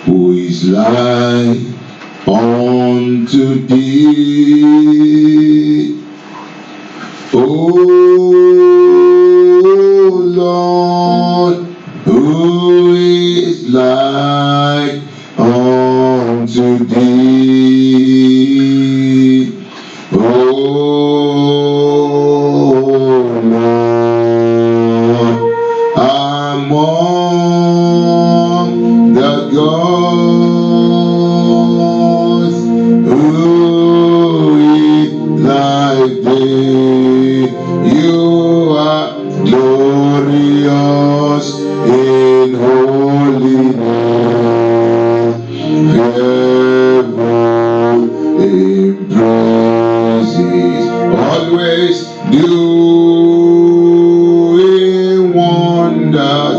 Who is like unto thee, O Lord? Who is like unto thee, O Lord? Among the gods, who is like thee? You are glorious in holiness, fearful in praises, always doing wonders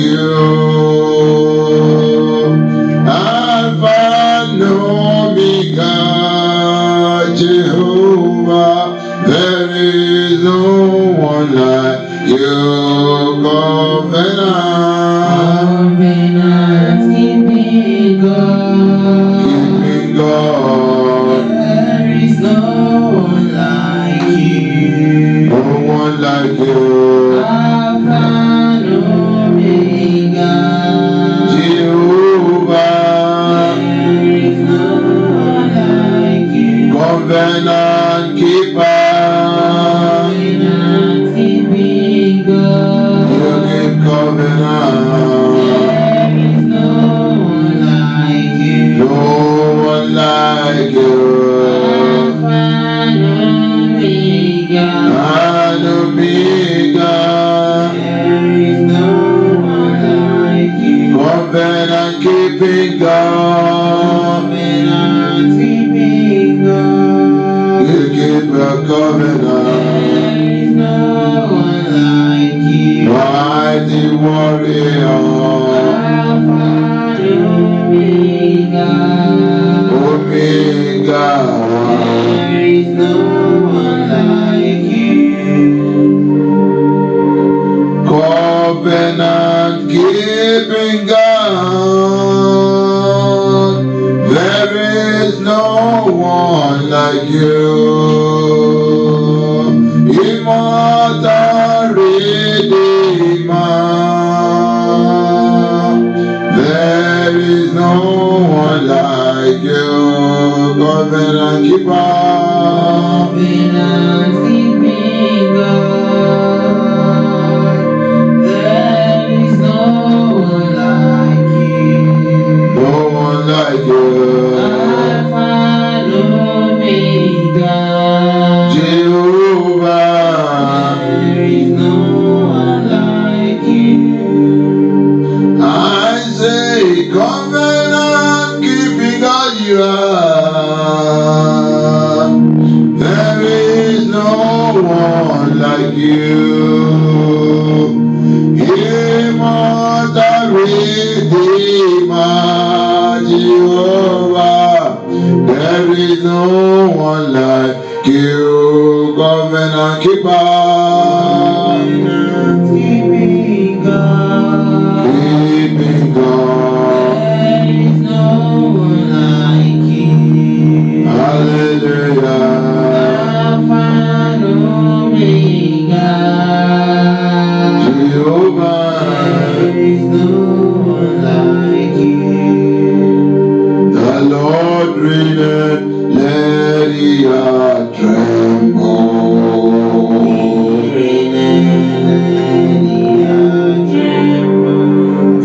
you. Alpha and Omega, Jehovah, there is no one like you. Covenant keeping God, there is no one like you. No one like you. Alpha and Omega, Jehovah, there is no one like you. Covenant keeper, covenant keeping God, you keep covenant. There is no one like you. No one like you. Alpha and Omega, and Omega, there is no one like you. Covenant keeping God, covenant keeping God, you keep a covenant. There is no one like you. Mighty warrior, Alpha and Omega, Omega, there is no one like you. Covenant keeping God, there is no one like you. Immortal Redeemer, there is no one like you. Covenant keeper, covenant keeping God, there is no one like you. No one like you. Alpha and Omega, Jehovah, there is no one like you. I say, covenant keeping God, you are. There is no one like you. Immortal Redeemer, Jehovah, there is no one like you. Covenant keeper, covenant keeping God, keeping God, there is no one like you. Hallelujah. Alpha and Omega, Jehovah, there is no one like you. The Lord reigneth, let the earth tremble.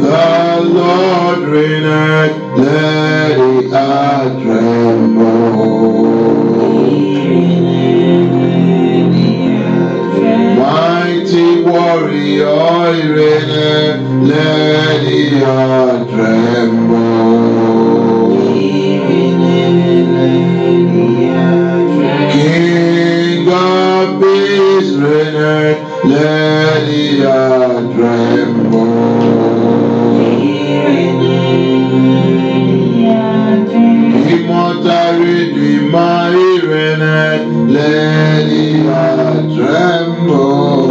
The Lord reigneth, let the earth tremble. Mighty warrior, he reigneth, let the earth tremble. King of peace reigneth, let the earth tremble. Immortal Redeemer, he reigneth, let the earth tremble.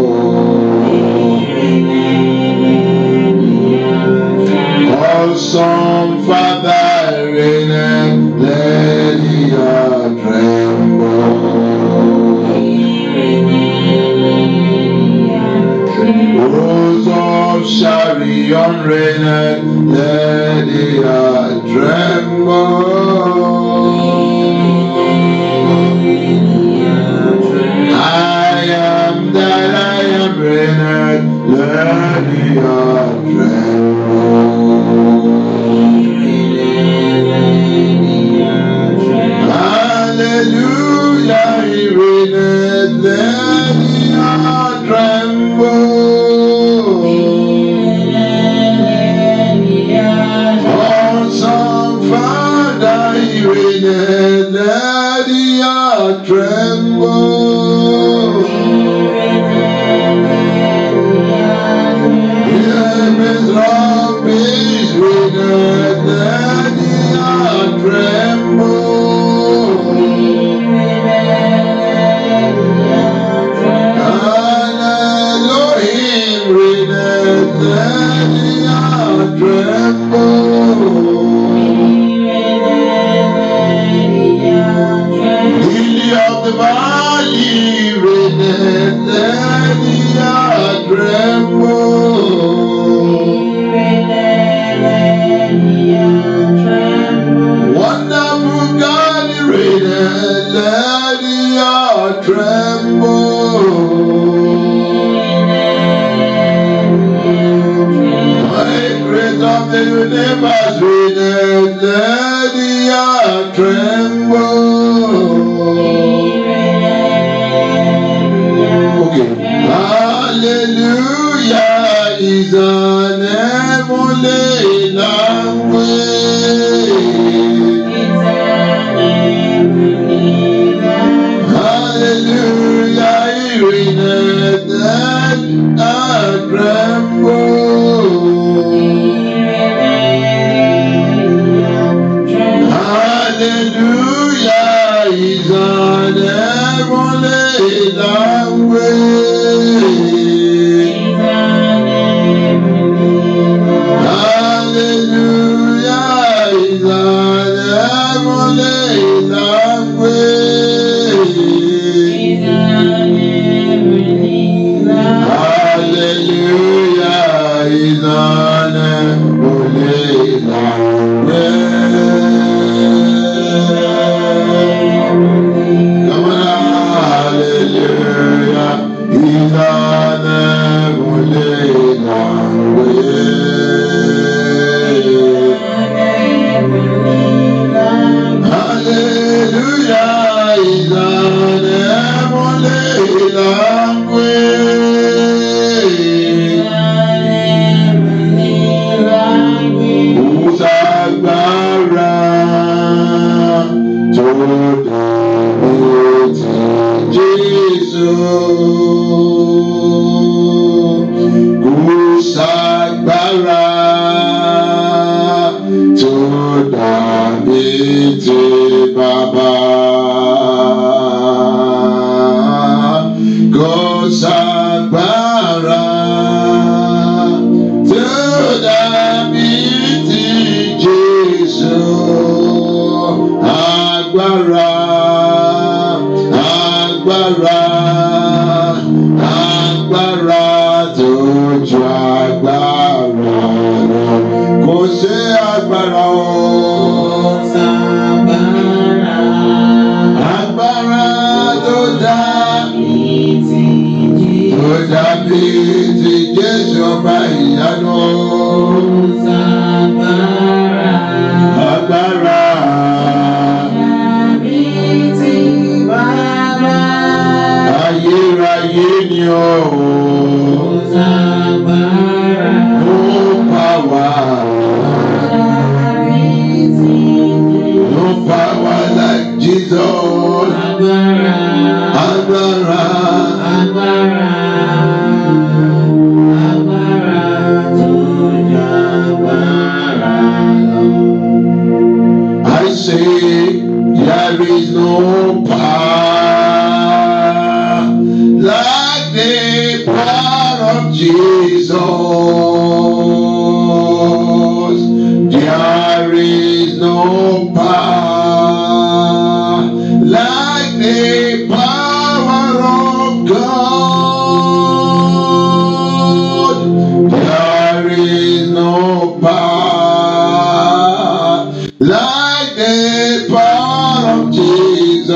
Awesome Father, reigneth, let the earth tremble. Rose of Sharon reigneth, let the earth tremble. I am that I am reigneth, let the earth tremble. Hallelujah, he reigneth, let the earth tremble. Awesome Father, he reigneth, let the earth tremble. the universe reigneth, let the earth tremble. Okay. Hallelujah is an heavenly language. Hallelujah, he reigneth, let earth tremble. Hallelujah is an heavenly language. Hallelujah is an heavenly language. Hallelujah is an heavenly language. Come on, hallelujah is an heavenly language. Hallelujah is an heavenly language. Who's agbára tó dàbí ti Jésù? Who's agbára tó dàbí ti Baba? Kò ságbára tó dàbí ti Jésù. Agbára, agbára, agbára tó ju agbára lọ. Kò sí agbára o. Agbára tó dàbí ti Jésù ọba ìyanu. Agbára ayérayé ni o. No power, no power like Jesus. Agbára, I say there is no power like the power of Jesus. There is no power like the power of God. There is no power like the power of Jesus.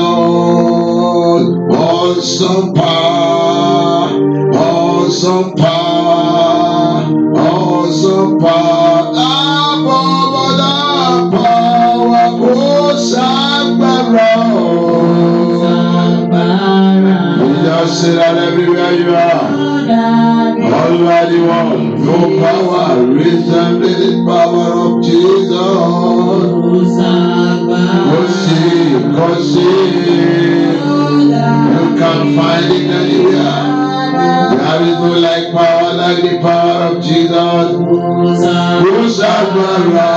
Awesome power, awesome power, awesome power, above all the power, oh Sagbara. You just say that everywhere you are. All over the world, no power resembling the power of Jesus. Go see, you can't find it anywhere. There is no like power like the power of Jesus. Sagbara,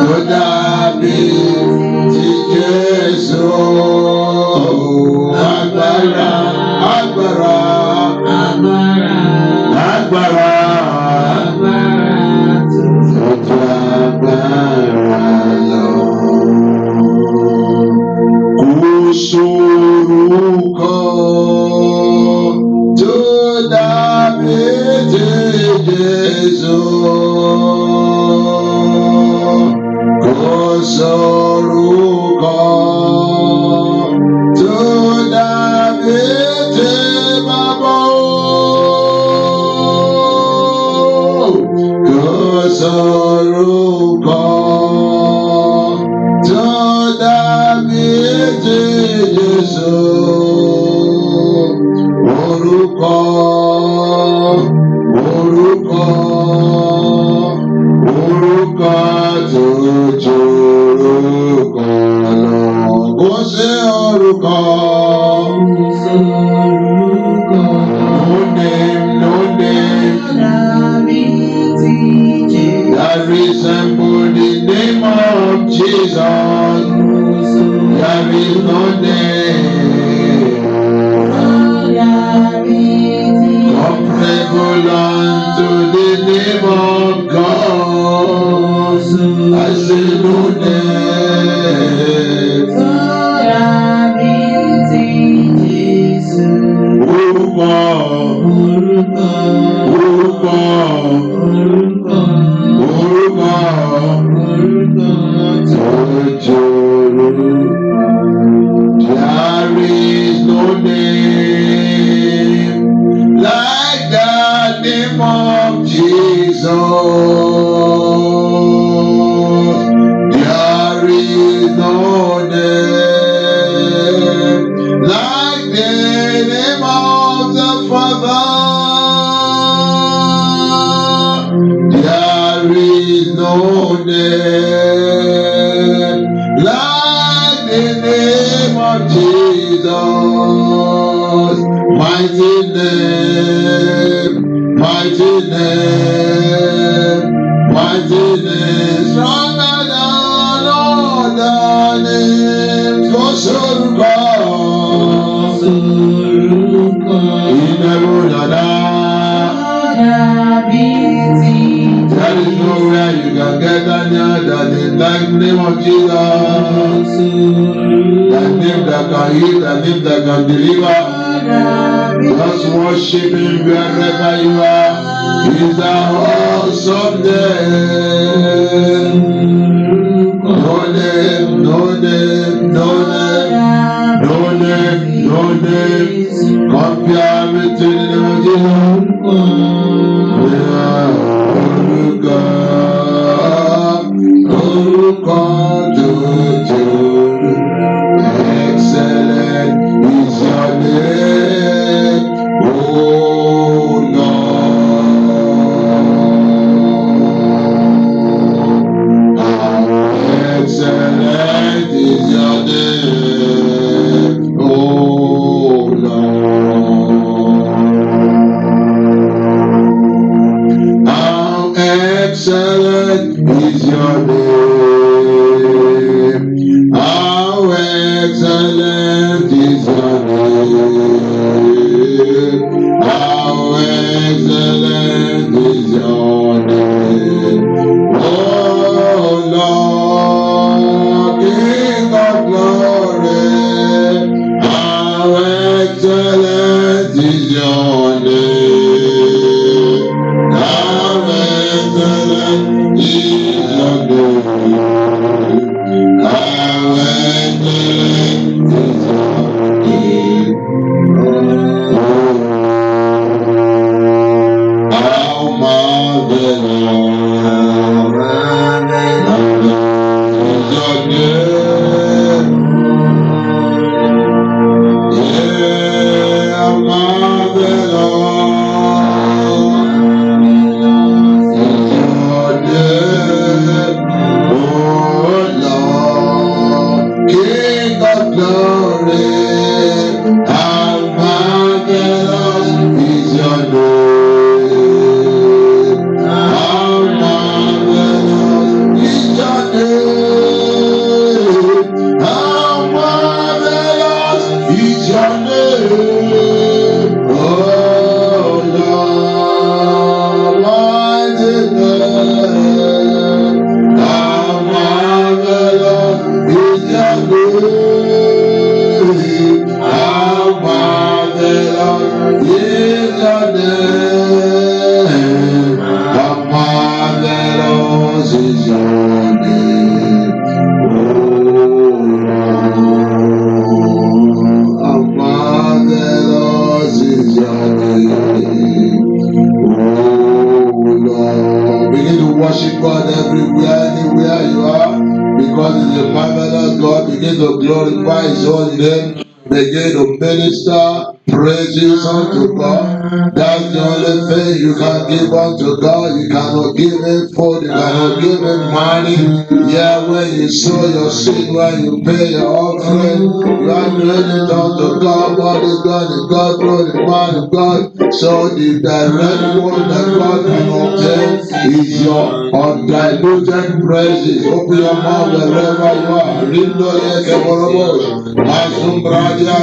to dàbí ti Jésù. Agbára, agbára, agbára, tó ju agbára lọ. Kò sórúkọ tó dàbí ti Jésù. Kò sórúkọ tó dàbí ti Baba. orúkọ, orúkọ tó ju orúkọ lọ. Kò sí orúkọ, no name, no name that resemble the name of Jesus. There is no name comparable unto the name of God. I say no name. Orúkọ, orúkọ, orúkọ tó jòrò. There is no name like the name of Jesus. There is no name like the name of the Father. There is no name like the name of Jesus. Mighty name, mighty name, mighty name, stronger than all the names. Kò sórúkọ, ìdẹ̀rù dàda. There is nowhere you can get any other than the name of Jesus. The name that can heal, the name that can deliver. Just worship Him wherever you are. He's the awesome name. No name, no name, no name, no name, no name. Compare me to the name of Jesus. Orúkọ tó jòrò. Excellent is your name, oh Lord. Excellent is your name, oh Lord. How excellent is your name. How excellent is your name. How excellent is your name. Oh Lord, King of glory. How excellent is your name. How excellent is your name. How excellent is your name. How marvelous is your name. Yeah, how marvelous is your name. Oh Lord, King of glory, how marvelous is your name. How marvelous is your name. How marvelous is your name. Oh Lord, mighty name. How marvelous is your name. How marvelous is your name. How marvelous is your name. Oh Lord, how marvelous is your name. Oh Lord, begin to worship God everywhere, anywhere you are, because He's a marvelous God. Begin to glorify His holy name. Begin to minister. praises unto God. That's the only thing you can give unto God. You cannot give him food, you cannot give him money. Yeah, when you sow your seed, when you pay your offering, you are doing it unto God. What is God? Is God through the man of God? So the direct word that God can obtain is your undiluted praises. Open your mouth wherever you are. Rindo yeke borobosh. Azumbradia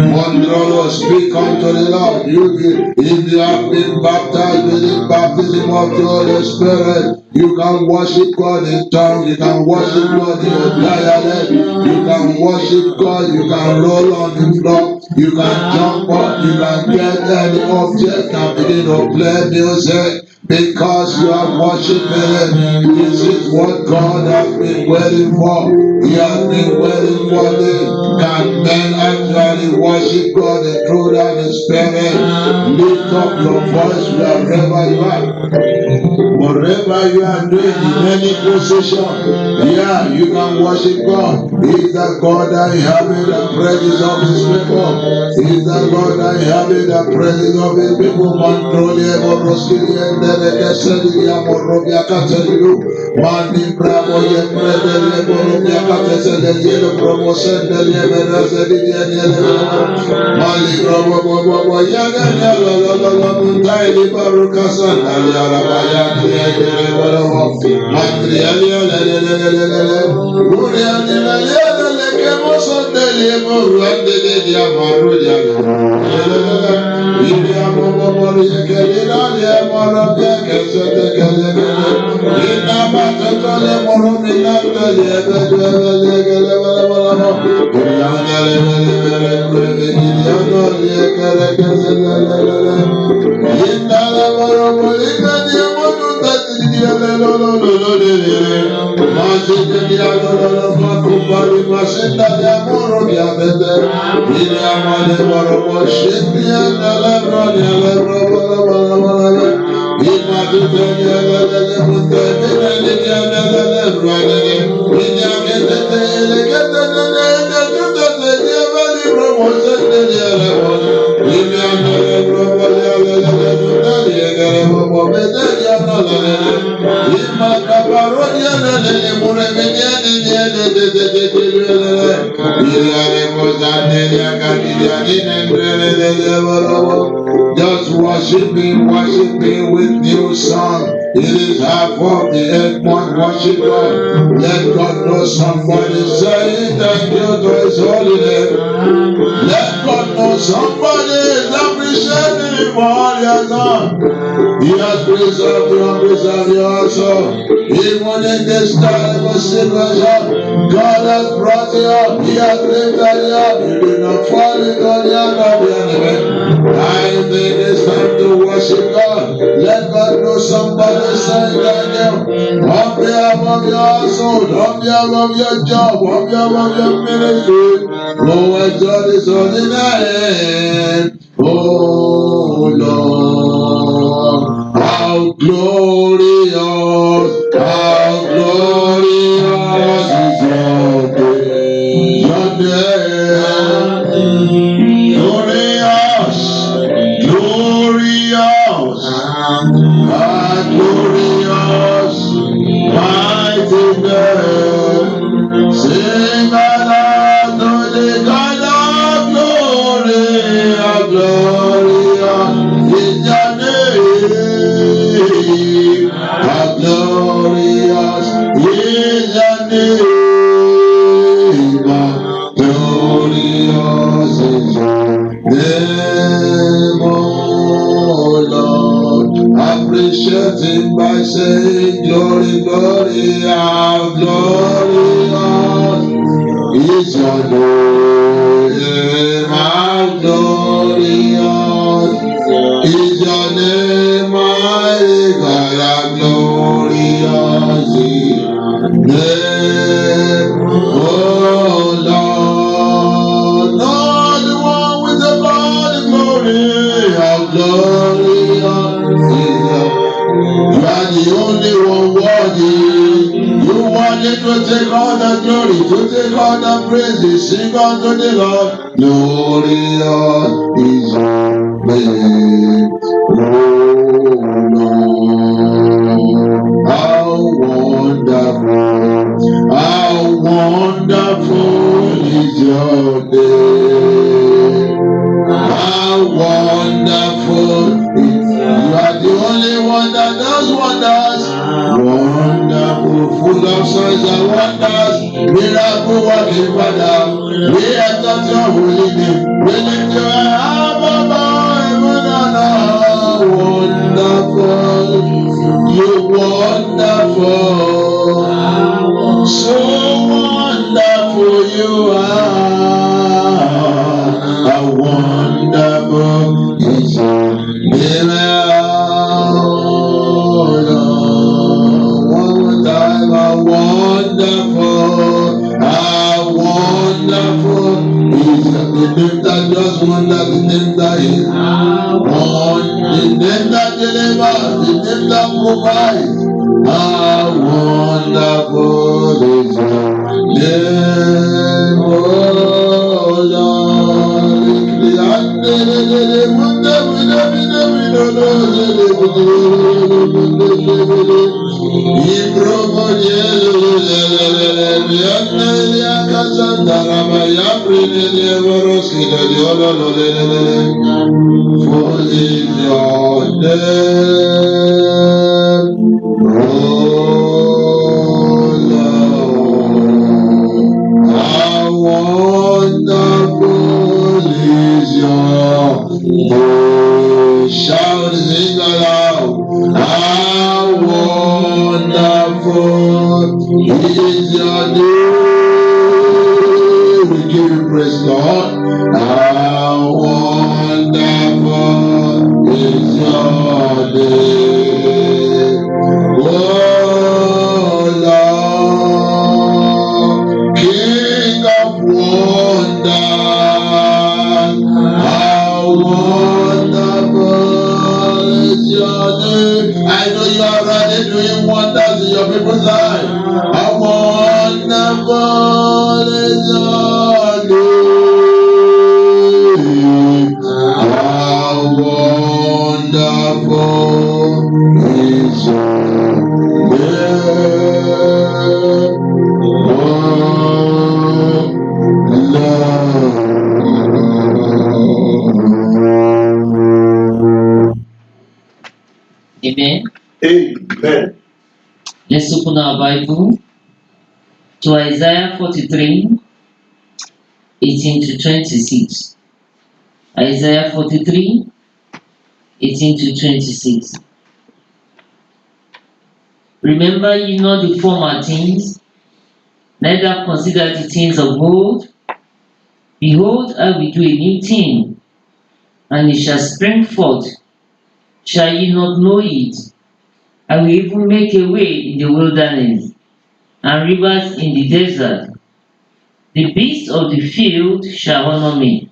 Mondrolo, speak unto the Lord. If you have been baptized with the baptism of the Holy Spirit, you can worship God in tongues, you can worship God in your dialect, you can worship God, you can roll on the floor, you can jump up, you can get any object and begin to play music. Because you are worshiping Him. This is what God has been waiting for. He has been waiting for this. Can men actually worship God in truth and in spirit? Lift up your voice wherever you are. Whatever you are doing in any position, yeah, you can worship God. He is the God that inhabits the praises of His people. He is the God that inhabits the praises of His people. Mantrolia Moroskilia and Delegasilia Morobia Catelu. Mandi Bravo Yepredelia Morobia Catesel, Promotion Delia Venazelia Mali Bravo Yagan Yala Muntai Barukasan Alia. Just worshiping with new song. It is half of the 8-month worship God. Let God know somebody say thank you to His holy name. Let God know somebody is appreciating Him for all He has done. He has preserved you and preserved you also. Even in this time of situation, God has brought you up. He has lifted you up. You did not fall into the hand of the enemy. I think it's time to worship God. Let God know somebody saying thank you. On behalf of your household, on behalf of your job, on behalf of your ministry, Lord, exalt His holy name. Oh Lord, how glorious, how glorious is your name. Your name, glorious, glorious, glorious, mighty name. Sing aloud to the God of glory, of glory is your name. How glorious is your name. How glorious is your name, oh Lord. Appreciate Him by saying glory, glory, how glorious is your name. How glorious is your name, my God. How glorious is your name, oh Lord. Lord, the one with the blood and glory, how glorious is your name. You are the only one worthy. You wanted to to take all the glory, to take all the praise. Sing unto the Lord. Glorious is your name, oh Lord. How wonderful is your name. How wonderful is you are the only one that does wonders. Wonderful, full of signs and wonders. Miracle working Father. We exalt your holy name. We lift your hand above heaven and earth. Wonderful, you wonderful. So wonderful you are. How wonderful is your name, Lord. One more time, how wonderful is the name that just wonders, the name that is one, the name that delivers, the name that provides. How wonderful is your name, oh Lord. For is your name, oh Lord. How wonderful is your name. Shout, sing aloud. How wonderful is your name. We give you praise, Lord. How wonderful is your name. Oh Lord, King of wonders, how wonderful is your name. I know you are already doing wonders in your people's life. How wonderful is your name. How wonderful is your name, oh Lord. Amen. Amen. Let's open our Bible to Isaiah 43, 18 to 26. Isaiah 43, 18 to 26. Remember ye not the former things, neither consider the things of old. Behold, I will do a new thing, and it shall spring forth. Shall ye not know it? I will even make a way in the wilderness, and rivers in the desert. The beasts of the field shall honor me,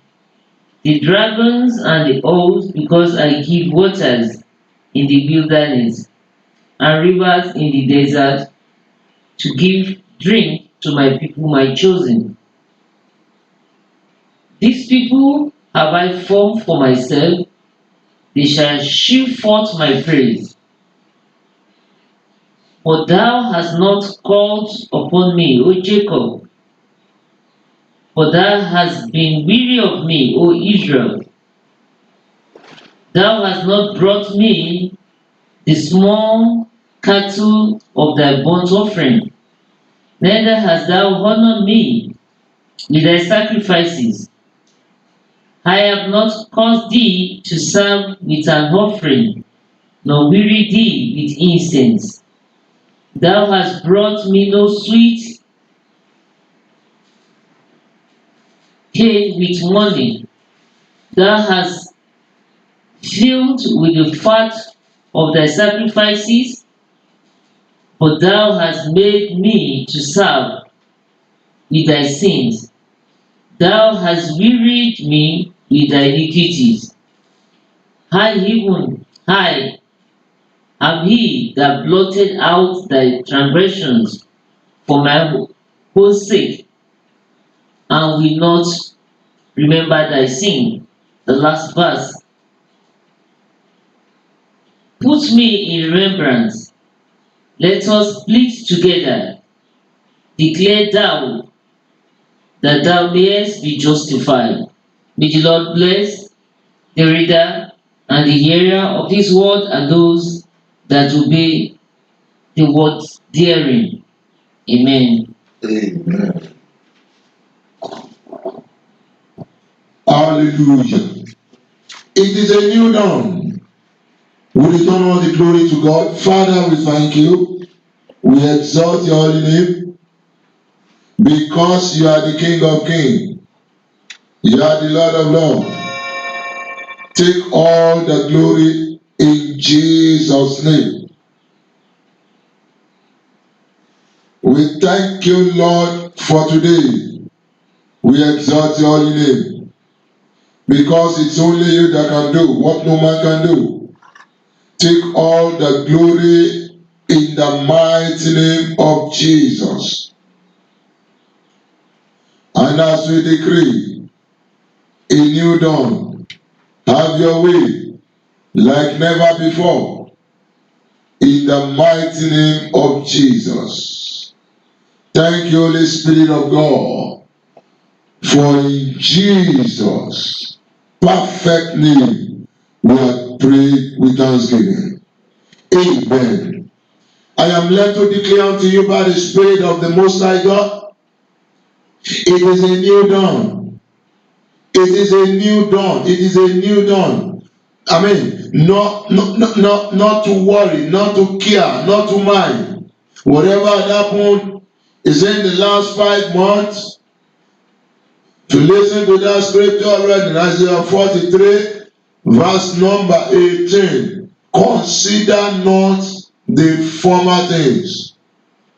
the dragons and the owls, because I give waters in the wilderness, and rivers in the desert, to give drink to my people, my chosen. These people have I formed for myself, they shall shew forth my praise. For thou hast not called upon me, O Jacob, for thou hast been weary of me, O Israel. Thou hast not brought me the small cattle of thy burnt offering, neither hast thou honored me with thy sacrifices. I have not caused thee to serve with an offering, nor weary thee with incense. Thou hast brought me no sweet cake with money. Thou hast filled with the fat of thy sacrifices, but thou hast made me to serve with thy sins. Thou hast wearied me with thy iniquities. I am he that blotted out thy transgressions for my whole sake, and will not remember thy sin. The last verse. Put me in remembrance. Let us plead together. Declare thou that thou mayest be justified. May the Lord bless the reader and the hearer of this word and those that obey the word therein. Amen. Amen. Hallelujah. It is a new dawn. We return all the glory to God. Father, we thank you. We exalt your holy name because you are the King of Kings. You are the Lord of Lords. Take all the glory in Jesus' name. We thank you, Lord, for today. We exalt your holy name because it's only you that can do what no man can do. Take all the glory in the mighty name of Jesus. And as we decree a new dawn, have your way like never before in the mighty name of Jesus. Thank you, Holy Spirit of God, for in Jesus' perfect name we have prayed with thanksgiving. Amen. I am led to declare unto you by the Spirit of the Most High God, it is a new dawn. It is a new dawn. It is a new dawn. I mean, not to worry, not to care, not to mind. Whatever had happened is in the last 5 months. To listen to that scripture read in Isaiah 43, verse number 18. Consider not the former things.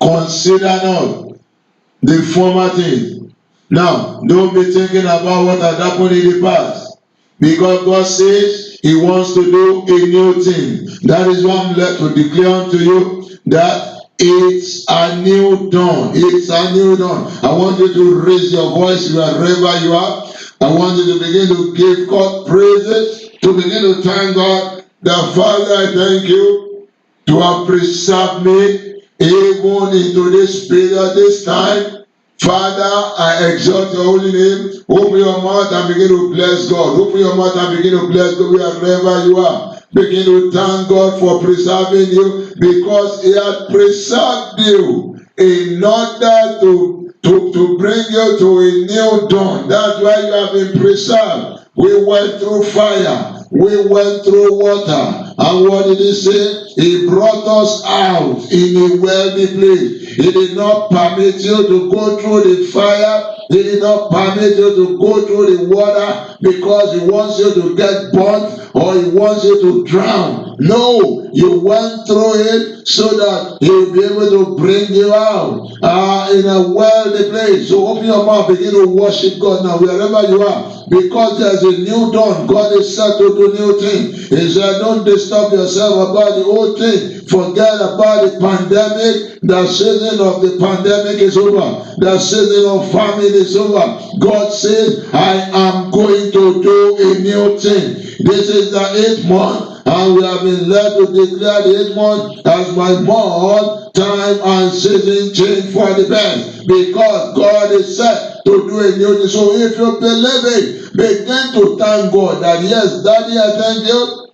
Consider not the former things. Now, don't be thinking about what had happened in the past. Because God says He wants to do a new thing. That is why I'm led to declare unto you that it's a new dawn. It's a new dawn. I want you to raise your voice wherever you are. I want you to begin to give God praises, to begin to thank God. That Father, I thank you to have preserved me even into this period, this time. Father, I exalt your holy name. Open your mouth and begin to bless God. Open your mouth and begin to bless God wherever you are. Begin to thank God for preserving you because He has preserved you in order to bring you to a new dawn. That's why you have been preserved. We went through fire. We went through water. And what did He say? He brought us out in a wealthy place. He did not permit you to go through the fire. He did not permit you to go through the water because He wants you to get burnt or He wants you to drown. No, you went through it so that He will be able to bring you out in a wealthy place. So open your mouth, begin to worship God now wherever you are. Because there's a new dawn. God is set to do new thing. He said, don't disturb yourself about the old thing. Forget about the pandemic. The season of the pandemic is over. The season of famine is over. God says, I am going to do a new thing. This is the 8th month. And we have been led to declare the 8th month as my month, time and season change for the best. Because God is set to do a new thing. So if you believe it, begin to thank God that yes, Daddy, I thank you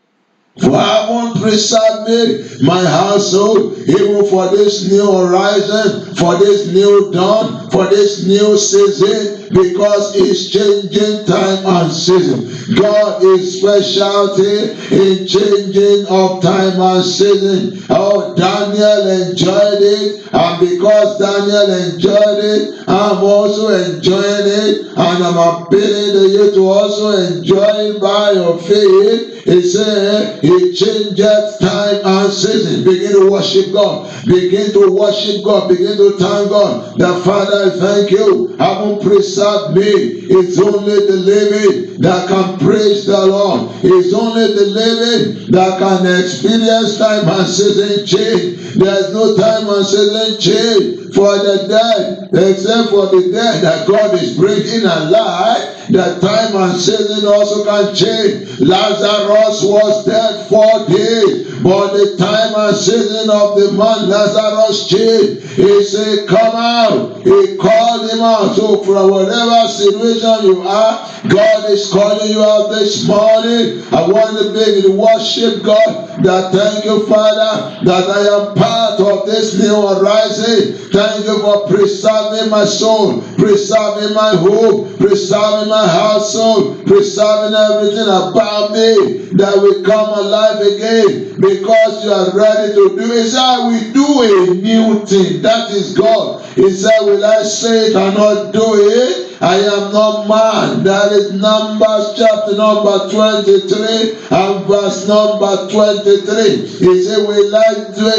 for having preserved me, my household, even for this new horizon, for this new dawn, for this new season, because it's changing time and season. God is specialty in changing of time and season. Oh, Daniel enjoyed it, and because Daniel enjoyed it, I'm also enjoying it, and I'm appealing to you to also enjoy it by your faith. He said, He changes time and season. Begin to worship God. Begin to worship God. Begin to thank God. The Father, I thank you. I won't praise preserve me. It's only the living that can praise the Lord. It's only the living that can experience time and season change. There's no time and season change for the dead, except for the dead that God is bringing alive. The time and season also can change. Lazarus was dead 4 days, but the time and season of the man Lazarus changed. He said, come out. He called him out. So from whatever situation you are, God is calling you out this morning. I want to begin to worship God. That thank you, Father, that I am part of this new horizon. Thank you for preserving my soul, preserving my hope, preserving my household, preserving everything about me that will come alive again because you are ready to do it. He said, I will do a new thing. That is God. He said, will I say it and not do it? I am not man. That is Numbers chapter number 23 and verse number 23. He said, will I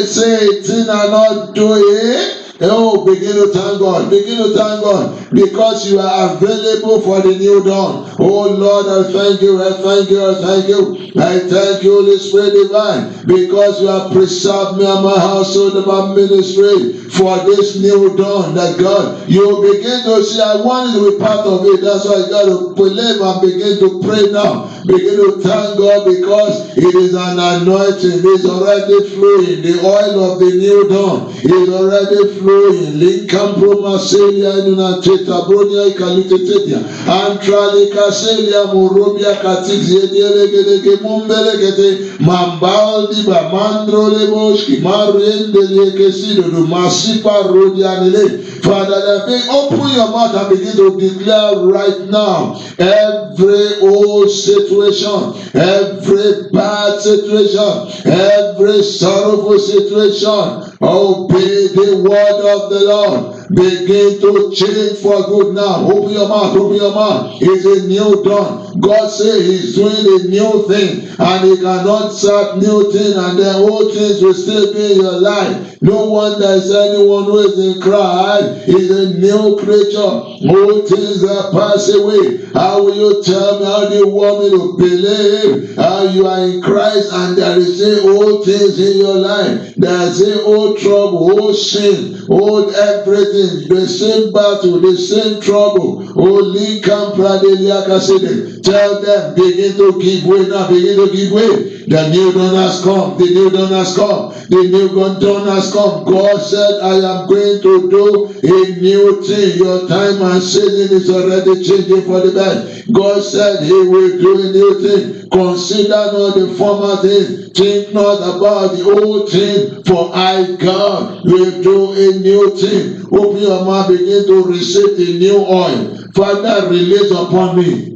say it and not do it? Oh, begin to thank God. Begin to thank God because you are available for the new dawn. Oh Lord, I thank you. I thank you. I thank you. I thank you, Holy Spirit divine, because you have preserved me and my household and my ministry for this new dawn. That God, you begin to see, I want you to be part of it. That's why you got to believe and begin to pray now. Begin to thank God because it is an anointing. It's already flowing. The oil of the new dawn is already flowing. Lincoln Promacelia Nunateta Bronia Calitetia Antralika Celia Morobia Catixia Delegate Mumbelegate Mambaldi Bamandro Leboski Mariende Lekesido Masipa Rodianele. Father, open your mouth and begin to declare right now every old situation, every bad situation, every sorrowful situation. Obey the word of the Lord. Begin to change for good now. Open your mouth, open your mouth. It's a new dawn. God says He's doing a new thing, and He cannot start new thing and then old things will still be in your life. No wonder is anyone who is in Christ is a new creature. Old things that pass away. How will you tell me? How do you want me to believe? How you are in Christ and there is old things in your life. There is old trouble, old sin, old everything, the same battle, the same trouble. Oh, Lincoln Pradeliaka said, tell them, begin to give way now, begin to give way. The new dawn has come, the new dawn has come, the new dawn has come. God said, I am going to do a new thing. Your time and season is already changing for the best. God said He will do a new thing. Consider not the former thing. Think not about the old thing, for I, God, will do a new thing. Open your mouth, begin to receive the new oil. Father, release upon me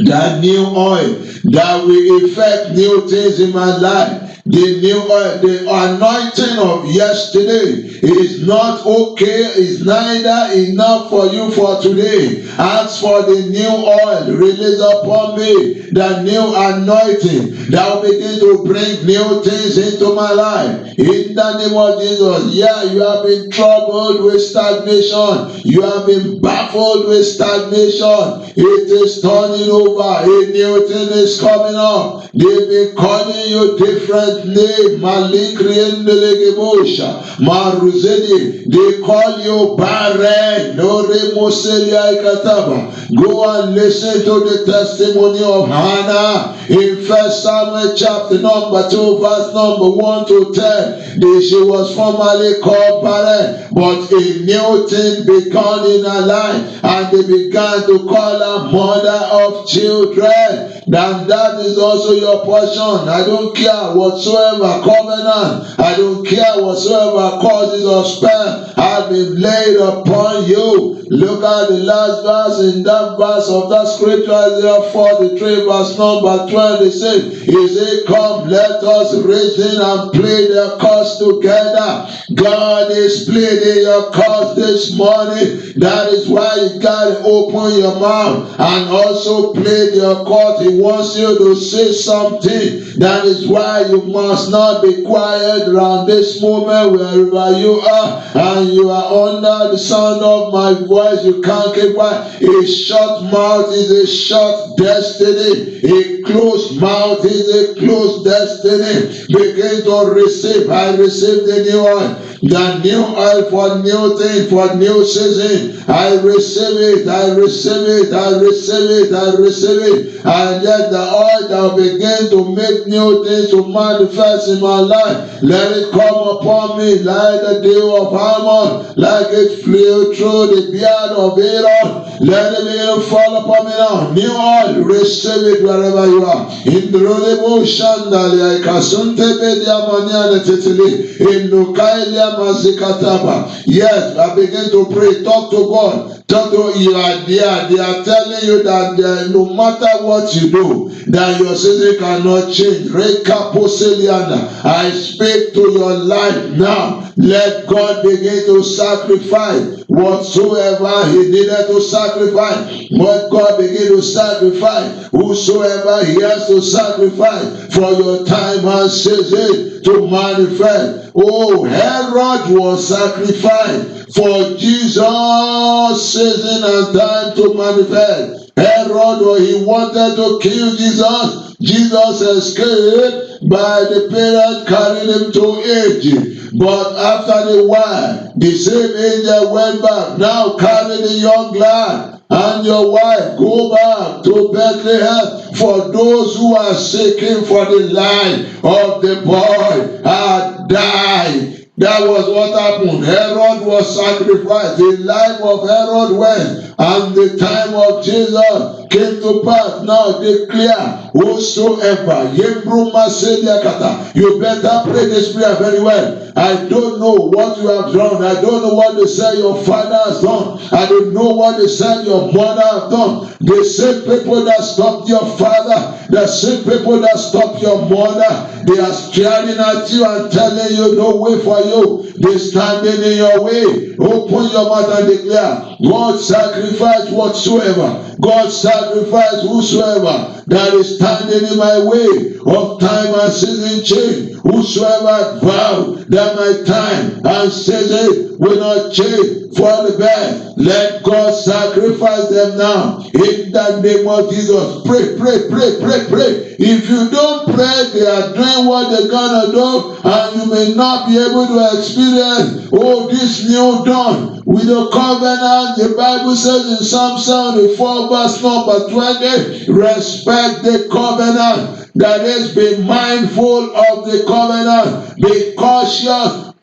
that new oil that will effect new things in my life. The new oil, the anointing of yesterday is not okay, is neither enough for you for today. Ask for the new oil, release upon me the new anointing that will begin to bring new things into my life. In the name of Jesus, yeah, you have been troubled with stagnation. You have been baffled with stagnation. It is turning over. A new thing is coming up. They've been calling you different name. Malikriendelegebosha. Maruzedi. They call you barren. No remoselia ikataba. Go and listen to the testimony of Hannah in 1 Samuel chapter number 2 verse number 1 to 10. She was formerly called barren, but a new thing began in her life, and they began to call her mother of children. And that is also your portion. I don't care whatsoever covenant, I don't care whatsoever causes of spell have been laid upon you. Look at the last verse in that verse of that scripture, Isaiah 43 verse number 26. He said, come, let us reason and play the cause together. God is pleading your cause this morning. That is why you got to open your mouth and also play your cause. He He wants you to say something. That is why you must not be quiet around this moment wherever you are and you are under the sound of my voice. You can't keep quiet. A shut mouth is a shut destiny. A closed mouth is a closed destiny. Begin to receive. I receive the new oil. The new oil for new thing, for new season. I receive it. I receive it. I receive it. I receive it. And yet the oil that will begin to make new things to manifest in my life. Let it come upon me like the dew of Hermon, like it flew through the beard of Aaron. Let it begin to fall upon me now. New oil, receive it wherever you are. In the Rodebo Shandalia, Kasunte Bediamania Titili, in Nukailia Mazikataba. Yes, I begin to pray. Talk to God. Talk to you are there. They are telling you that no matter what you do, that your season cannot change. I speak to your life now. Let God begin to sacrifice whatsoever He needed to sacrifice. Let God begin to sacrifice whosoever He has to sacrifice for your time and season to manifest. Oh, Herod was sacrificed for Jesus' season and time to manifest. Herod, he wanted to kill Jesus. Jesus escaped by the parents carrying him to Egypt. But after a while, the same angel went back. Now carry the young lad and your wife. Go back to Bethlehem, for those who are seeking for the life of the boy had died. That was what happened. Herod was sacrificed. The life of Herod went, and the time of Jesus came to pass. Now declare, whosoever, you better pray this prayer very well. I don't know what you have done. I don't know what they say your father has done. I don't know what they said your mother has done. The same people that stopped your father, the same people that stopped your mother, they are staring at you and telling you no way for you. They standing in your way. Open your mouth and declare, God sacrifice whatsoever. God sacrifice whosoever that is standing in my way of time and season change. Whosoever vowed that my time and season will not change for the best, let God sacrifice them now. In the name of Jesus, pray, pray, pray, pray, pray. If you don't pray, they are doing what they're gonna do, and you may not be able to experience, this new dawn with the covenant. The Bible says in Psalm 74 verse number 20, respect the covenant. That is, be mindful of the covenant. Be cautious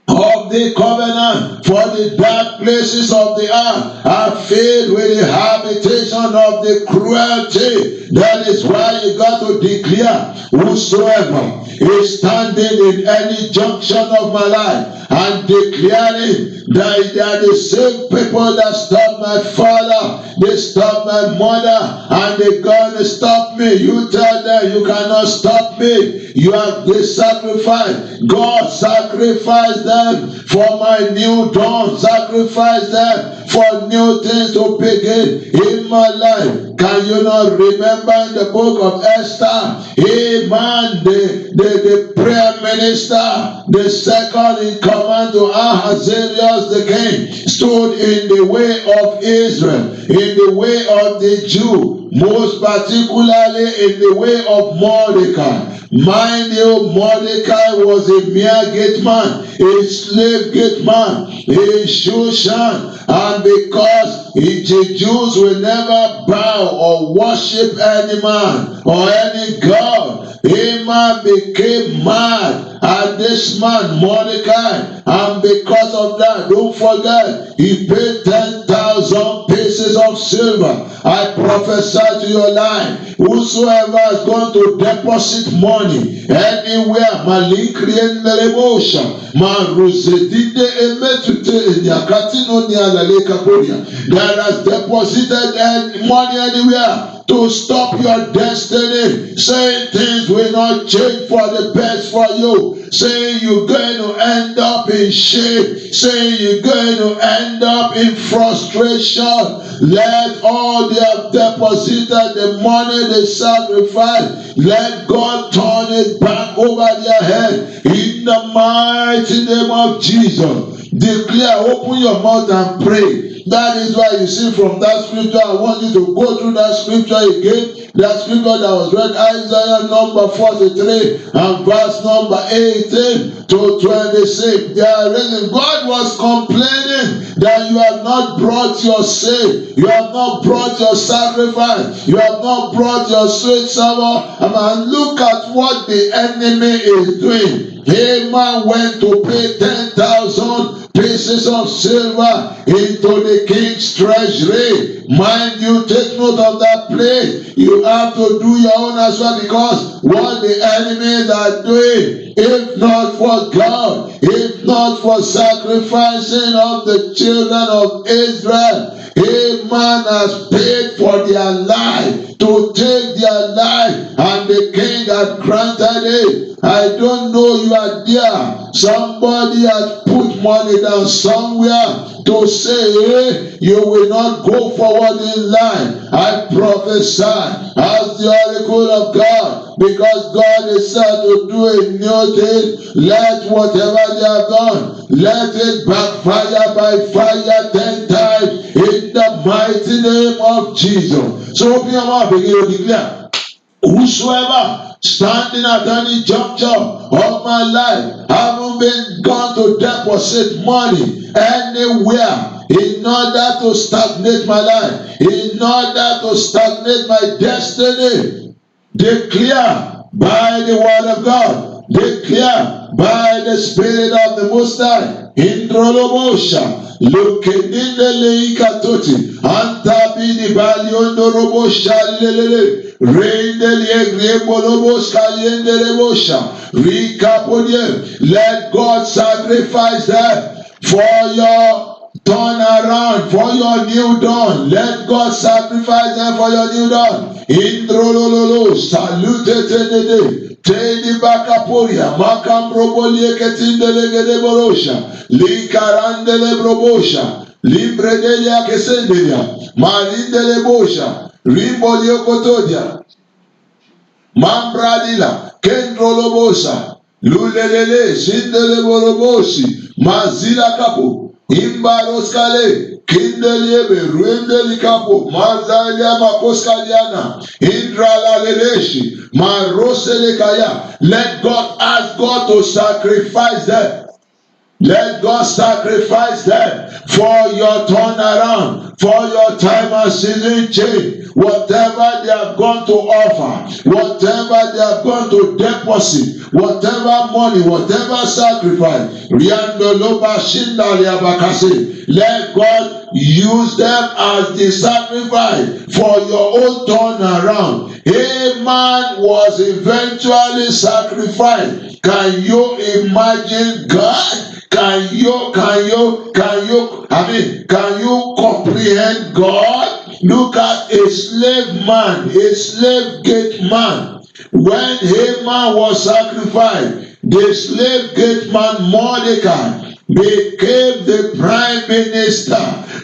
of the covenant, for the dark places of the earth are filled with the habitation of the cruelty. That is why you got to declare, whosoever is standing in any junction of my life and declaring that they are the same people that stopped my father, they stopped my mother, and they're gonna stop me. You tell them you cannot stop me. You have this sacrifice. God sacrificed them for my new dawn. Sacrifice them for new things to begin in my life. Can you not remember in the book of Esther? Haman, the prayer minister, the second in command to Ahasuerus the king, stood in the way of Israel, in the way of the Jew, most particularly in the way of Mordecai. Mind you, Mordecai was a mere gate man, a slave gate man in Shushan, and because the Jews will never bow or worship any man or any god, Haman became mad at this man Mordecai, and because of that, don't forget, he paid 10,000 pieces of silver. I prophesy to your life, whosoever is going to deposit money anywhere, Malikri Nelebosha, Marusedide Emetute Yakatino Nialaleka Poria, that has deposited money anywhere to stop your destiny, saying things will not change for the best for you. saying you're going to end up in shame, saying you're going to end up in frustration. Let all they have deposited, the money they sacrifice, let God turn it back over their head in the mighty name of Jesus. Declare, open your mouth and pray. That is why you see from that scripture, I want you to go through that scripture again. That scripture that was read, Isaiah number 43 and verse number 18 to 26. There is, God was complaining that you have not brought your sin, you have not brought your sacrifice, you have not brought your sweet savour. And look at what the enemy is doing. Haman went to pay 10,000 pieces of silver into the king's treasury. Mind you, take note of that place. You have to do your own as well, because what the enemies are doing, if not for God, if not for sacrificing of the children of Israel, Haman has paid for their life, to take their life, and the king had granted it. I don't know, you are there. Somebody has put money down somewhere to say, hey, you will not go forward in life. I prophesy as the oracle of God, because God is said to do a new thing. Let whatever they have done, let it backfire by fire 10 times in the mighty name of Jesus. So open your mouth, begin to declare, whosoever standing at any juncture of my life, haven't been gone to deposit money anywhere in order to stagnate my life, in order to stagnate my destiny, declare by the word of God, declare by the Spirit of the Most High, Indrolobosha, Lukenindele ikatoti, Antabini Baliondorobosha lelele, Reindele Grebolobos Kaliendelebosha, Rikapodie. Let God sacrifice that for your turn around, for your new dawn. Let God sacrifice them for your new dawn. Indrololo, salute Tedi bakaporia, makam robolie ketindele gede borosha, likarandele brobosha, limbredelia kesendelia, marindele bosha, rimbolio kotodia, mambradila, kendrolobosa, lulelele, sindele borobosi, mazila kapo, imbaroskale, kindeliebe, ruendeli kapo, mazalia makoskaliana, indrala leleshi, marosele kaya. Let God ask God to sacrifice them. Let God sacrifice them for your turnaround, for your time and season change. Whatever they have gone to offer, whatever they have gone to deposit, whatever money, whatever sacrifice, let God use them as the sacrifice for your own turnaround. Haman was eventually sacrificed. Can you imagine God? Can you comprehend God? Look at a slave man, a slave gate man. When Haman was sacrificed, the slave gate man Mordecai became the prime minister.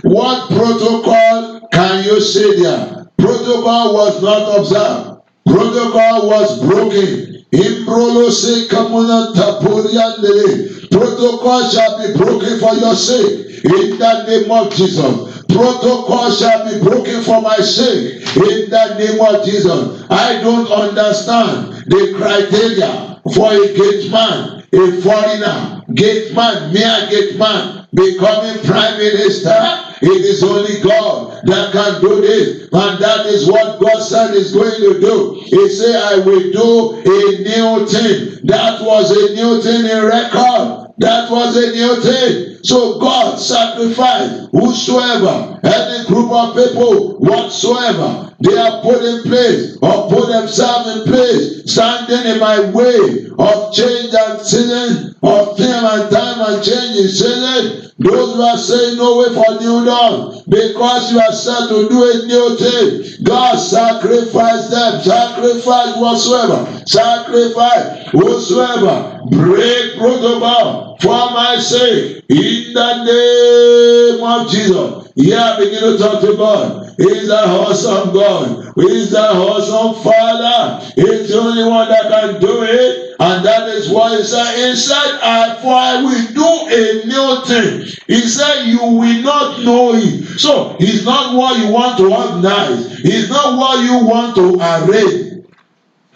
What protocol can you say there? Protocol was not observed. Protocol was broken. Imbrolo se kamuna tapuriandele. Protocol shall be broken for your sake in the name of Jesus. Protocol shall be broken for my sake in the name of Jesus. I don't understand the criteria for a gate man, a foreigner, gate man, mere gate man becoming prime minister. It is only God that can do this, and that is what God said is going to do. He said, I will do a new thing. That was a new thing in record. That was a new thing. So God sacrificed whosoever, any group of people whatsoever they have put in place or put themselves in place, standing in my way of change and season, of time and time and change his season. Those who are saying no way for new dawn, because you are set to do a new thing, God sacrifice them, sacrifice whatsoever, sacrifice whatsoever, break protocol for my sake, in the name of Jesus. Yeah, begin to talk to God. He's an awesome God. He's an awesome Father. He's the only one that can do it. And that is why he said, for I will do a new thing. He said, you will not know it. So, it's not what you want to organize. It's not what you want to arrange.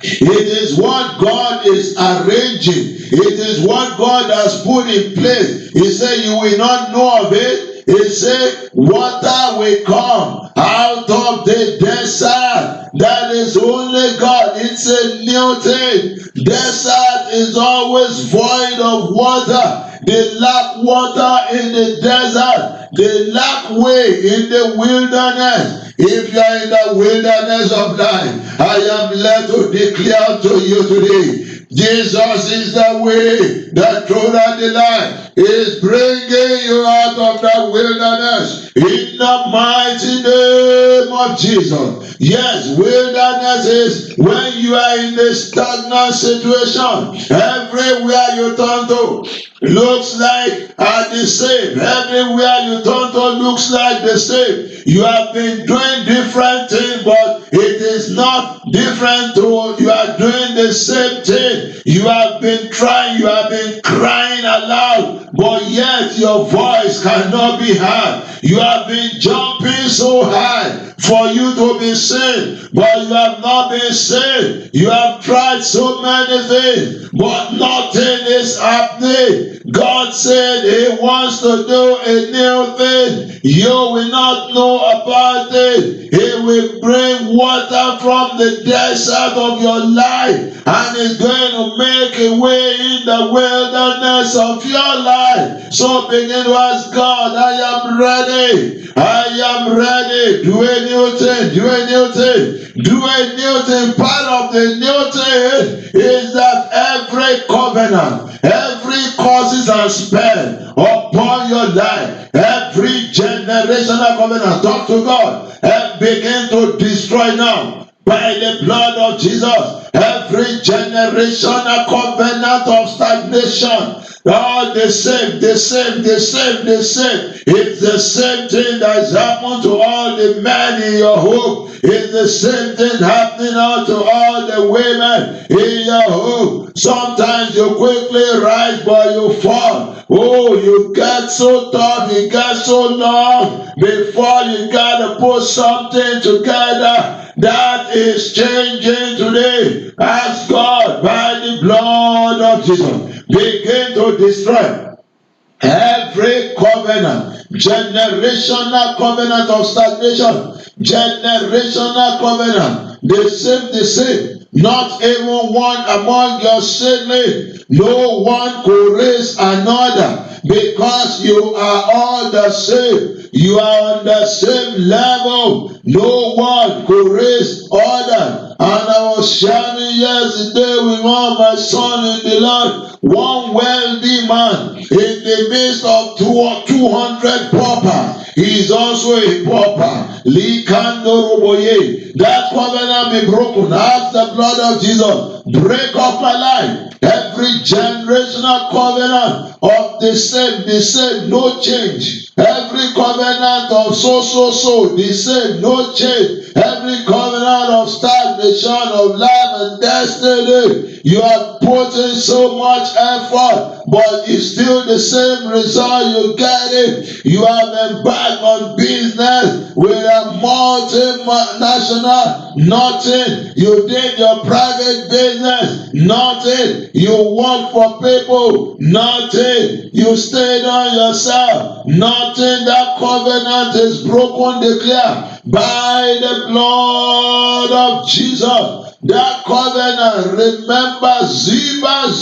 It is what God is arranging. It is what God has put in place. He said, you will not know of it. He said, water will come out of the desert. That is only God. It's a new thing. Desert is always void of water. They lack water in the desert. They lack way in the wilderness. If you are in the wilderness of life, I am led to declare to you today, Jesus is the way, the truth, and the life. He is bringing you out of the wilderness in the mighty name of Jesus. Yes, wilderness is when you are in a stagnant situation. Everywhere you turn to looks like the same. Everywhere you turn to looks like the same. You have been doing different things, but it is not different to you are doing the same thing. You have been trying, you have been crying aloud, but yet your voice cannot be heard. You have been jumping so high for you to be seen, but you have not been seen. You have tried so many things, but nothing is happening. God said he wants to do a new thing. You will not know about it. He will bring water from the desert of your life, and is going to make a way in the wilderness of your life. So begin to ask God, I am ready. I am ready. Do a new thing. Do a new thing. Do a new thing. Part of the new thing is that every covenant, every causes and spell upon your life, every generational covenant, talk to God and begin to destroy now. By the blood of Jesus, every generational covenant of stagnation, all the same. It's the same thing that's happened to all the men in your home. It's the same thing happening out to all the women in your home. Sometimes you quickly rise, but you fall. Oh, you get so tough, you get so long before you gotta put something together. That is changing today. Ask God by the blood of Jesus. Begin to destroy every covenant, generational covenant of stagnation, generational covenant, the same. Not even one among your siblings, no one could raise another, because you are all the same. You are on the same level. No one could raise other. And I was sharing yesterday with one of my son in the Lord, one wealthy man in the midst of 200 paupers. He is also a pauper. That covenant be broken. Ask the blood of Jesus. Break up my life. Every generational covenant of the same, no change. Every covenant of so, the same, no change. Every covenant of stagnation of life and destiny, you are putting so much effort, but it's still the same result you get it. You have embarked on business with a multinational, nothing. You did your private business, nothing. You work for people, nothing. You stayed on yourself, nothing. That covenant is broken, declare by the blood of Jesus. That covenant, remember Ziba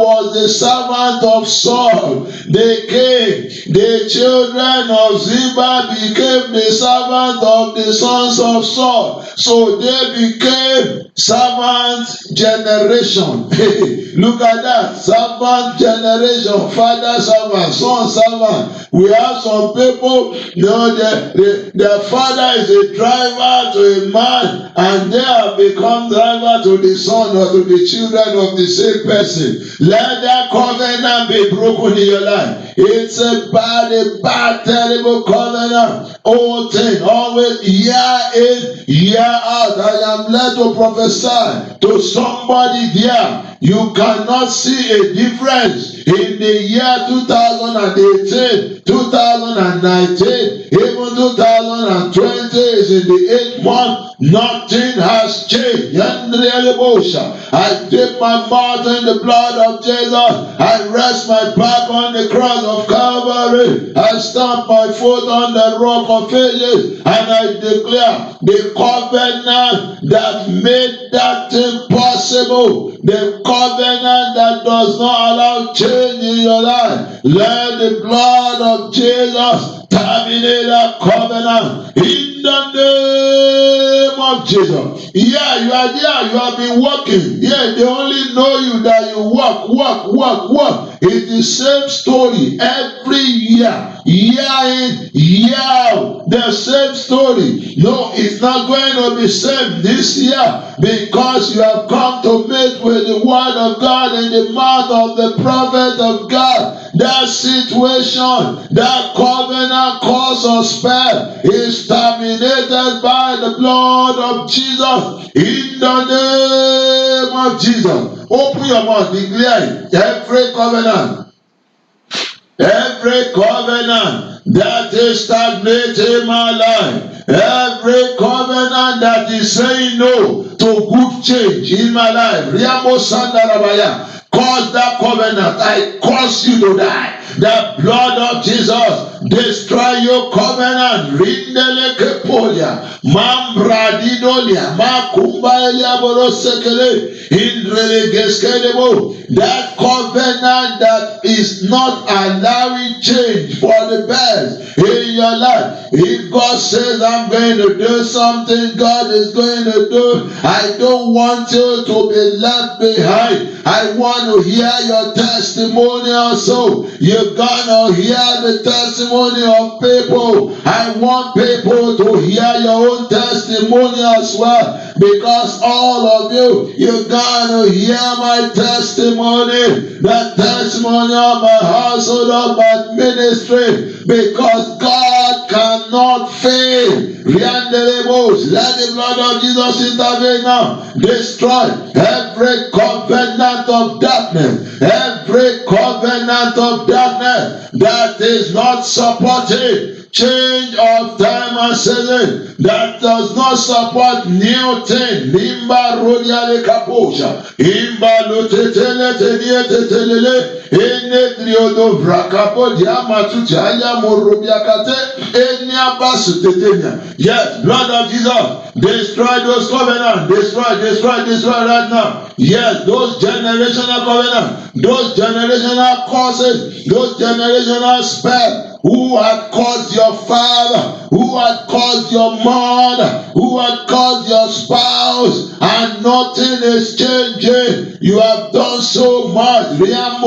was the servant of Saul. They came, the children of Ziba became the servant of the sons of Saul. So they became servant generation. Look at that, servant generation, father servant, son servant. We have some people, their father is a driver to a man, and they have become driver to the son or to the children of the same person. Let that covenant be broken in your life. It's a bad, terrible covenant. Old thing, always year in, year out. I am led to prophesy to somebody there. You cannot see a difference in the year 2018, 2019, even 2020 is in the 8th month. Nothing has changed. I dip my mouth in the blood of Jesus. I rest my back on the cross of Calvary. I stamp my foot on the rock of ages, and I declare the covenant that made that thing possible, the covenant that does not allow change in your life. Let the blood of Jesus terminate that covenant in the name of Jesus. Yeah, you are there, you have been working. Yeah, they only know you that you work. It's the same story every year. Year in, year out, the same story. No, it's not going to be same this year, because you have come to meet with the word of God in the mouth of the prophet of God. That situation, that covenant cause or spell is terminated by the blood of Jesus. In the name of Jesus. Open your mouth, declare it. Every covenant that is stagnating my life, every covenant that is saying no to good change in my life, cause that covenant, I cause you to die. The blood of Jesus destroy your covenant. Rindele kepolia, mambra didolia, makumba elia borosekele, indrele geskedebo. That covenant that is not allowing change for the best in your life. If God says I'm going to do something, God is going to do. I don't want you to be left behind. I want to hear your testimony also. You're gonna hear the testimony of people. I want people to hear your own testimony as well, because all of you, you're gonna hear my testimony, the testimony of my household, of my ministry, because God cannot fail. Let the blood of Jesus intervene now. Destroy every covenant of darkness, every covenant of darkness that is not supporting change of time and season, that does not support new thing. Limba rodiale kaposha, imba lotetele tetelele, ene triodo vrakapo diamatuti aya morobiakate, enya basu tetenya. Yes, blood of Jesus, destroy those covenants, destroy right now. Yes, those generational covenants, those generational causes, those generational spells. Who had caused your father, who had caused your mother, who had caused your spouse, and nothing is changing. You have done so much. You have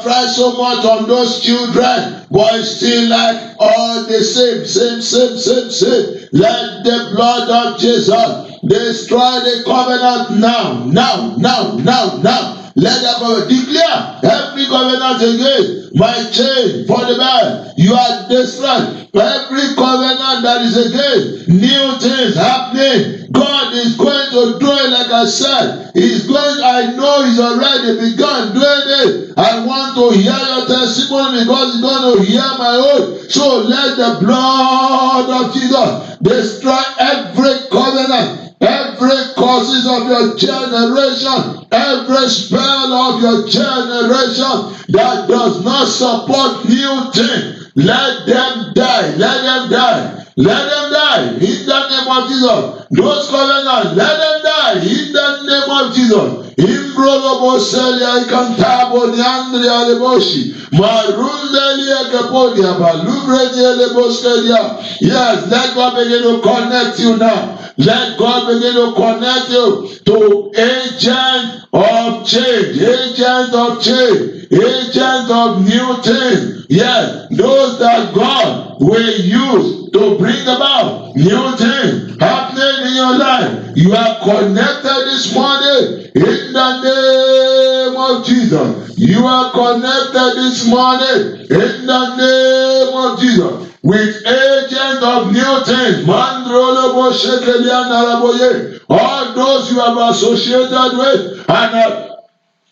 tried so much on those children, but it's still like all the same. Let the blood of Jesus destroy the covenant now. Let that covenant declare every covenant again. My change for the bad. You are destroyed. Every covenant that is against new things happening. God is going to do it, like I said. I know He's already begun doing it. I want to hear your testimony, because He's going to hear my own. So let the blood of Jesus destroy every covenant. Every causes of your generation, every spell of your generation that does not support new things, let them die. let them die in the name of Jesus. Those covenants, let them die in the name of Jesus. Imbrodo Boselia Ikantabo Niandria Leboshi Marundelia Capodia Balubredia Leboskelia. Yes, let God begin to connect you now. Let God begin to connect you to agent of change, agent of change, agent of new things. Yes, those that God will use to bring about new things happening in your life. You are connected this morning in the name of Jesus. You are connected this morning in the name of Jesus with agent of new things. All those you have associated with and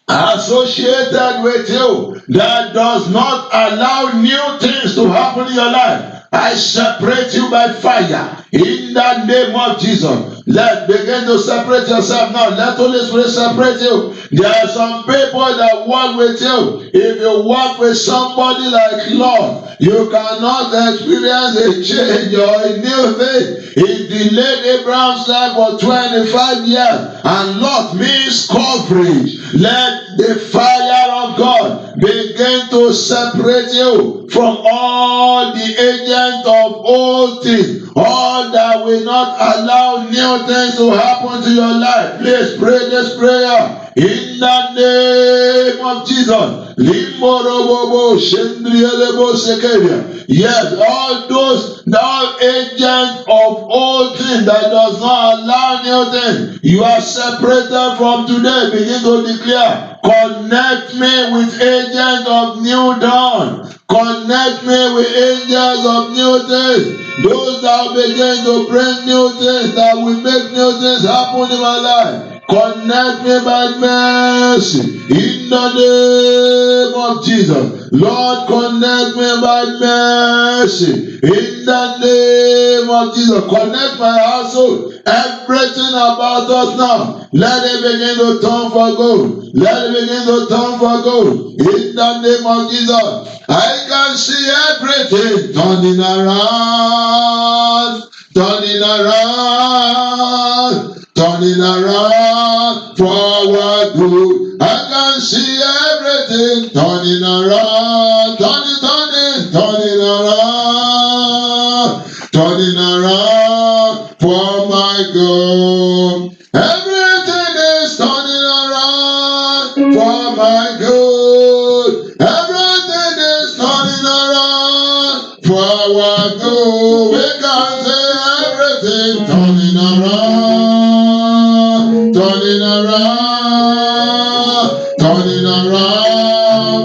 associated with you that does not allow new things to happen in your life. I separate you by fire in the name of Jesus. Let begin to separate yourself now. Let Holy Spirit separate you. There are some people that walk with you. If you walk with somebody like Lord, you cannot experience a change or a new thing. He delayed Abraham's life for 25 years, and Lot means coverage. Let the fire of God begin to separate you from all the agents of old things, all that will not allow new things to happen to your life. Please pray this prayer. In the name of Jesus. Yes, all agents of old things that does not allow new things, you are separated from today. Begin to declare, connect me with agents of new dawn. Connect me with angels of new things. Those that begin to bring new things, that will make new things happen in my life. Connect me by mercy in the name of Jesus. Lord, connect me by mercy in the name of Jesus. Connect my household. Everything about us now, let it begin to turn for good. Let it begin to turn for good in the name of Jesus. I can see everything turning around, turning around, turning around for our good. I can see everything turning around, turning around, turning around for my good. Everything is turning around for my good. Everything is turning around for our good. We can say everything turning around, turning around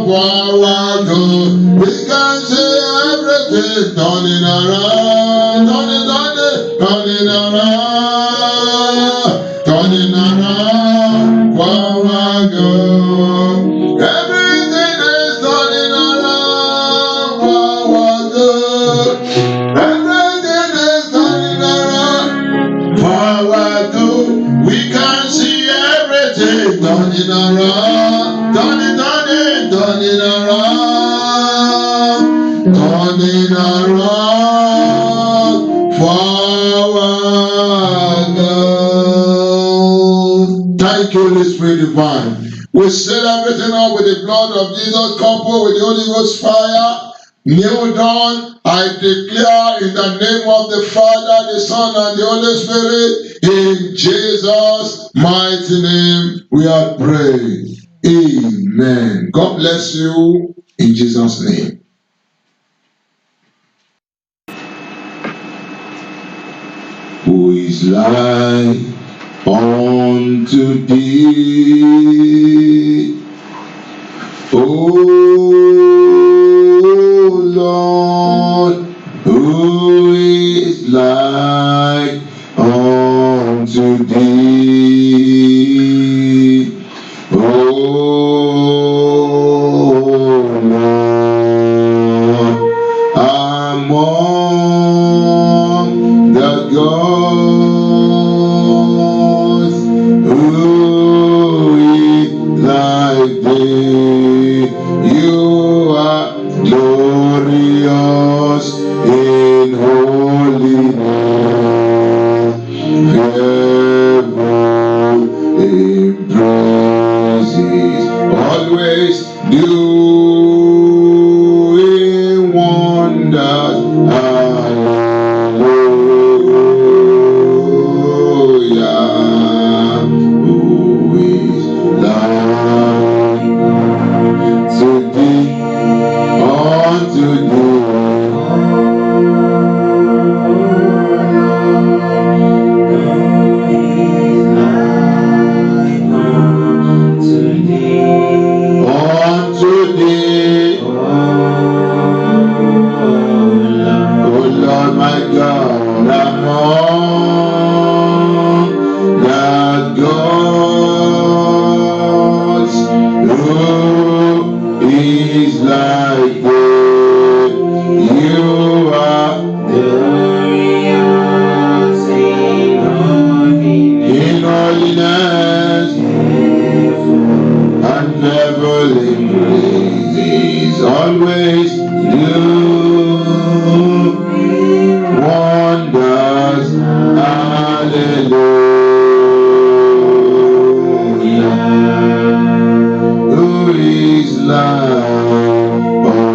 for our good. We can say everything turning around, turning around for our good. Everything is turning around for our good. Everything is turning around for our good. We can see everything turning around, turning around for our good. Thank you, Holy Spirit divine. We seal everything up with the blood of Jesus, coupled with the Holy Ghost fire. Kneel down. I declare in the name of the Father, the Son, and the Holy Spirit, in Jesus' mighty name, we are praying. Amen. God bless you in Jesus' name. Who is like unto thee, O Lord? Who is like unto thee, O Lord? Among the gods, who is like thee? You are glorious always doing wonders. Hallelujah. Who is like today unto thee? Unto thee, O Lord my God, among the gods, who is like thee? You are glorious in holiness and fearful in praises, always do wonders. Hallelujah. Who is like